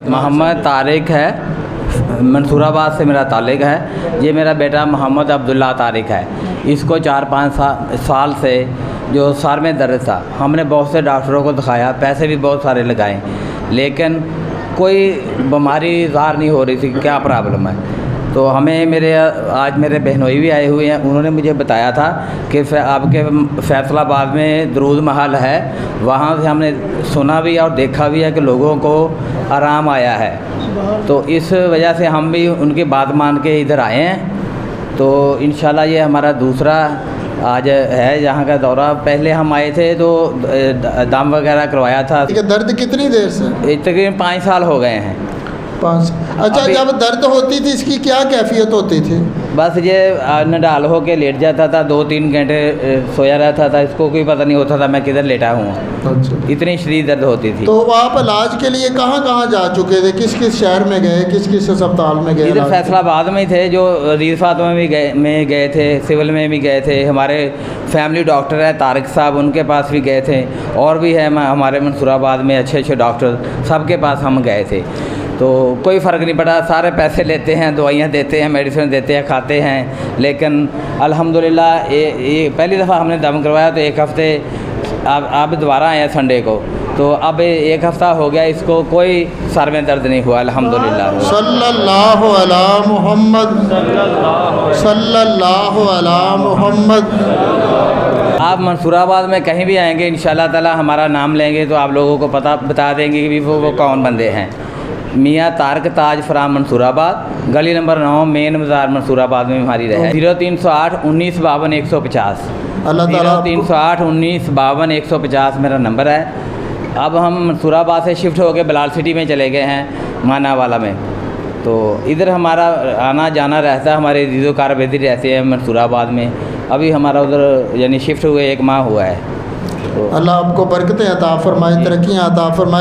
मोहम्मद तारिक है, मंसूराबाद से मेरा ताल्लुक़ है। ये मेरा बेटा मोहम्मद अब्दुल्ला तारिक है। इसको 4-5 साल से जो सर में दर्द था, हमने बहुत से डॉक्टरों को दिखाया, पैसे भी बहुत सारे लगाए, लेकिन कोई बीमारी ज़ाहिर नहीं हो रही थी क्या प्रॉब्लम है। तो हमें आज मेरे बहनोई भी आए हुए हैं, उन्होंने मुझे बताया था कि आपके फैसलाबाद में दरूद महल है, वहाँ से हमने सुना भी और देखा भी है कि लोगों को आराम आया है। तो इस वजह से हम भी उनकी बात मान के इधर आए हैं। तो इंशाल्लाह ये हमारा दूसरा आज है यहाँ का दौरा। पहले हम आए थे तो दम वगैरह करवाया था। दर्द कितनी देर से? तकरीबन 5 साल हो गए हैं। 5। अच्छा, जब दर्द होती थी इसकी क्या कैफियत होती थी? बस ये नडाल हो के लेट जाता था, 2-3 घंटे सोया रहता था, इसको कोई पता नहीं होता था मैं किधर लेटा हूँ। अच्छा, इतनी शदीद दर्द होती थी। तो आप इलाज के लिए कहाँ कहाँ जा चुके थे? किस किस शहर में गए, किस किस अस्पताल में गए? इधर फैसलाबाद में थे, जो रीफात में गए थे, सिविल में भी गए थे। हमारे फैमिली डॉक्टर है तारिक साहब, उनके पास भी गए थे, और भी है हमारे मंसूराबाद में अच्छे डॉक्टर, सबके पास हम गए थे। तो कोई फ़र्क नहीं पड़ा। सारे पैसे लेते हैं, दवाइयाँ देते हैं, मेडिसिन देते हैं, खाते हैं, लेकिन अल्हम्दुलिल्लाह ये पहली दफ़ा हमने दम करवाया तो 1 हफ़्ते अब दोबारा आए संडे को, तो अब 1 हफ़्ता हो गया, इसको कोई सर में दर्द नहीं हुआ अल्हम्दुलिल्लाह। सल्लल्लाहु अला मुहम्मद, सल्लल्लाहु अला मुहम्मद। आप मंसूराबाद में कहीं भी आएंगे इंशाल्लाह ताला हमारा नाम लेंगे तो आप लोगों को बता देंगे कि वो कौन बंदे हैं। मियाँ तारिक ताज फ्राम मंसूराबाद, गली नंबर 9, मेन बाज़ार मंसूराबाद में हमारी रहे। 0308 19 52 150, 0308 19 52 150 मेरा नंबर है। अब हम मंसूराबाद से शिफ्ट होकर बिलाल सिटी में चले गए हैं, मानावाला में। तो इधर हमारा आना जाना रहता है, हमारे दीदो कारबेदी रहते हैं मंसूराबाद में। अभी हमारा उधर यानी शिफ्ट हुए 1 माह हुआ है। तो अल्लाह आपको बरकतें अता फरमाए, तरक्कियाँ अता फरमाए।